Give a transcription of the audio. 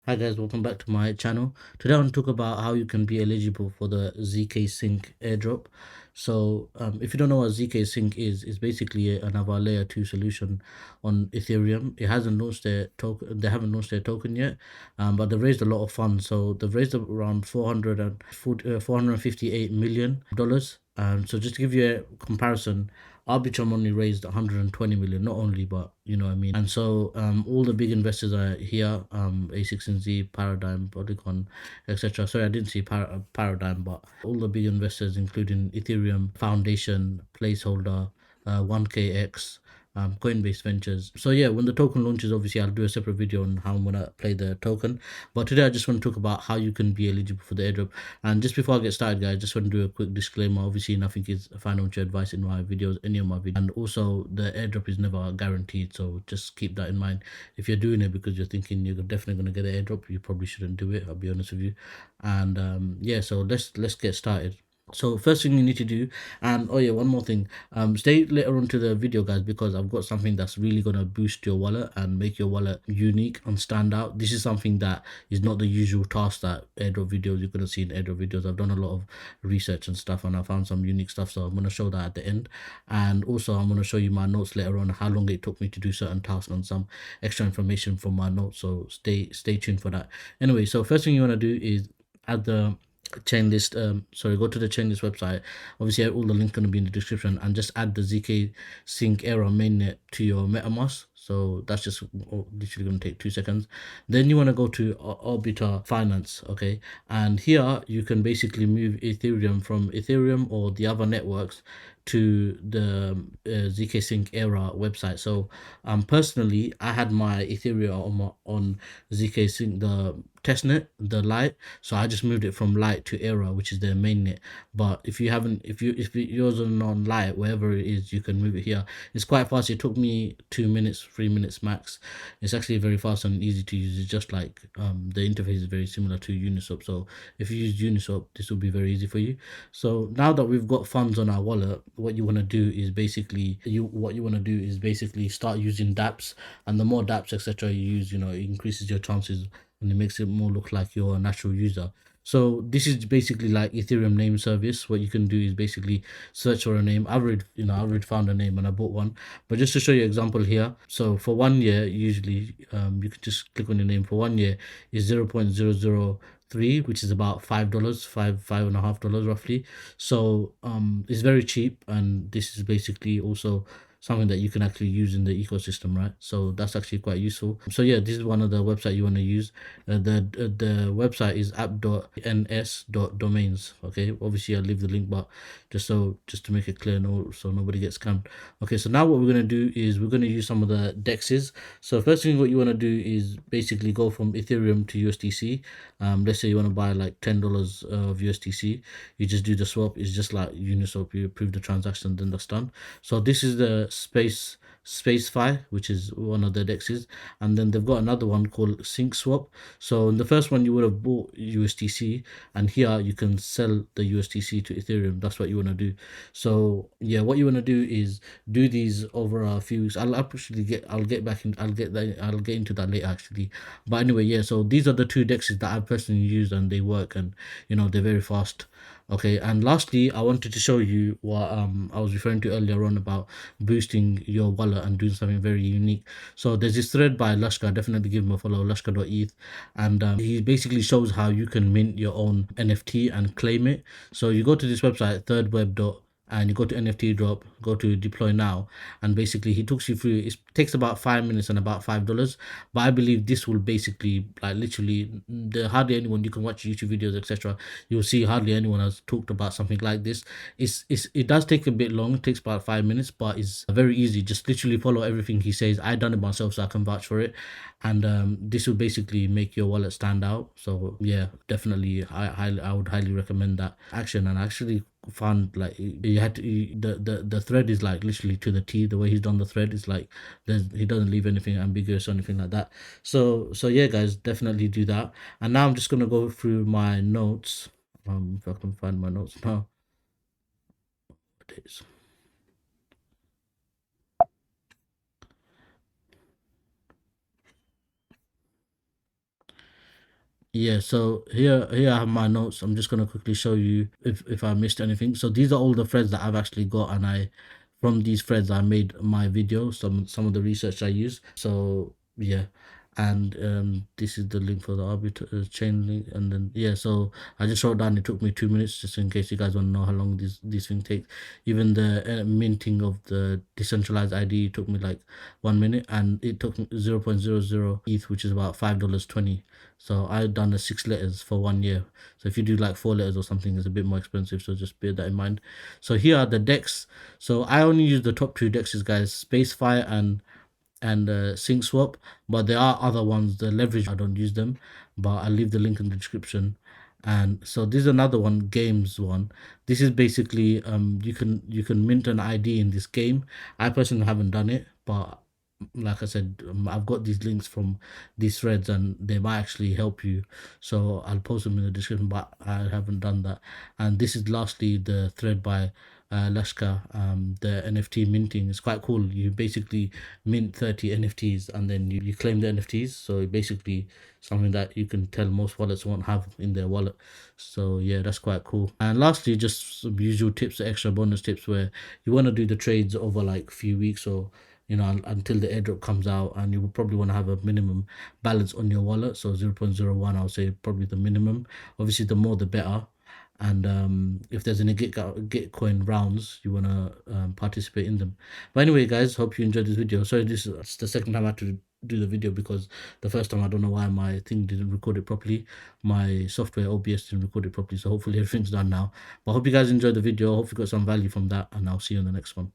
Hi guys, welcome back to my channel. Today I want to talk about how you can be eligible for the zkSync airdrop. So if you don't know what zkSync is, it's basically another layer 2 solution on Ethereum. It hasn't launched their token, they haven't launched their token yet, but they've raised a lot of funds. So they've raised around $458 million. So just to give you a comparison, Arbitrum only raised 120 million, not only, but you know what I mean. And so all the big investors are here, A16Z, Paradigm, Polygon, etc. Sorry, I didn't see Paradigm, but all the big investors, including Ethereum Foundation, Placeholder, 1KX, Coinbase Ventures. So yeah, when the token launches, obviously I'll do a separate video on how I'm gonna play the token. But today I just want to talk about how you can be eligible for the airdrop. And just before I get started, guys, just want to do a quick disclaimer. Obviously, nothing is financial advice in my videos, any of my videos, and also the airdrop is never guaranteed. So just keep that in mind. If you're doing it because you're thinking you're definitely going to get an airdrop, you probably shouldn't do it. I'll be honest with you. And yeah, so let's get started. So first thing you need to do, and oh yeah, one more thing, stay later on to the video, guys, because I've got something that's really gonna boost your wallet and make your wallet unique and stand out. This is something that is not the usual task that airdrop videos you're gonna see in airdrop videos. I've done a lot of research and stuff, and I found some unique stuff, so I'm gonna show that at the end. And also I'm gonna show you my notes later on, how long it took me to do certain tasks and some extra information from my notes. So stay tuned for that. Anyway, so first thing you wanna do is add the chain list, go to the chain list website. Obviously all the links going to be in the description, and just add the zkSync error mainnet to your MetaMask. So that's just literally going to take 2 seconds. Then you want to go to Orbiter Finance, okay, and here you can basically move Ethereum from Ethereum or the other networks to the zkSync era website. So personally I had my Ethereum on zkSync, the testnet, the Lite. So I just moved it from Lite to Era, which is their mainnet. But if you haven't, if yours are on Lite, wherever it is, you can move it here. It's quite fast. It took me 2 minutes, 3 minutes max. It's actually very fast and easy to use. It's just like the interface is very similar to Uniswap. So if you use Uniswap, this will be very easy for you. So now that we've got funds on our wallet, what you want to do is basically start using dApps, and the more dApps etc you use, you know, it increases your chances and it makes it more look like you're a natural user. So this is basically like Ethereum name service. What you can do is basically search for a name. I already found a name and I bought one. But just to show you an example here, so for 1 year, usually you can just click on your name. For 1 year is 0.003, which is about $5, $5.5 roughly. So it's very cheap, and this is basically also something that you can actually use in the ecosystem, right? So that's actually quite useful. So yeah, this is one of the website you want to use. The website is app.ns.domains. Okay, obviously I'll leave the link, but just to make it clear, so nobody gets scammed. Okay, so now what we're going to do is we're going to use some of the dexes. So first thing what you want to do is basically go from Ethereum to USDC. Let's say you want to buy like $10 of USDC. You just do the swap. It's just like Uniswap. You approve the transaction, then that's done. So this is the SpaceFi, which is one of the dexes, and then they've got another one called Sync Swap. So in the first one you would have bought USDC, and here you can sell the USDC to Ethereum. That's what you want to do. So yeah, what you want to do is do these over a few weeks. I'll get into that later actually. But anyway, yeah, so these are the two dexes that I personally use, and they work, and you know, they're very fast. Okay, and lastly I wanted to show you what I was referring to earlier on about boosting your wallet and doing something very unique. So there's this thread by Lashka. Definitely give him a follow, lashka.eth, and he basically shows how you can mint your own NFT and claim it. So you go to this website, thirdweb. And you go to NFT drop, go to deploy now, and basically he talks you through. It takes about 5 minutes and about $5. But I believe this will basically, like, literally, there hardly anyone, you can watch YouTube videos etc, you'll see hardly anyone has talked about something like this. It does take a bit long. It takes about 5 minutes, but it's very easy. Just literally follow everything he says. I done it myself, so I can vouch for it. And this will basically make your wallet stand out. So yeah, definitely I would highly recommend that action. And actually found, like, you had to the thread is like literally to the T. The way he's done the thread is like he doesn't leave anything ambiguous or anything like that. So yeah, guys, definitely do that. And now I'm just gonna go through my notes. If I can find my notes now. It is. Yeah, so here I have my notes. I'm just gonna quickly show you if I missed anything. So these are all the threads that I've actually got, and I from these threads I made my video, some of the research I used. So yeah, and this is the link for the arbiter chain link, and then yeah, so I just wrote down. It took me 2 minutes, just in case you guys want to know how long these things take. Even the minting of the decentralized ID took me like 1 minute, and it took me 0.00 ETH, which is about $5.20. So I've done the 6 letters for 1 year. So if you do like 4 letters or something, it's a bit more expensive. So just bear that in mind. So here are the decks. So I only use the top two decks, guys, Spacefire and Sync Swap. But there are other ones. The leverage, I don't use them, but I'll leave the link in the description. And so this is another one, games one. This is basically you can mint an ID in this game. I personally haven't done it, but like I said, I've got these links from these threads and they might actually help you. So I'll post them in the description, but I haven't done that. And this is lastly the thread by Lashka, the NFT minting. Is quite cool. You basically mint 30 NFTs and then you claim the NFTs. So basically something that you can tell most wallets won't have in their wallet. So yeah, that's quite cool. And lastly, just some usual tips, extra bonus tips where you want to do the trades over like a few weeks or until the airdrop comes out, and you will probably want to have a minimum balance on your wallet. So 0.01, I would say probably the minimum. Obviously, the more the better. And if there's any Gitcoin rounds, you want to participate in them. But anyway, guys, hope you enjoyed this video. Sorry, this is it's the second time I had to do the video because the first time I don't know why my thing didn't record it properly. My software OBS didn't record it properly. So hopefully everything's done now. But I hope you guys enjoyed the video. I hope you got some value from that, and I'll see you in the next one.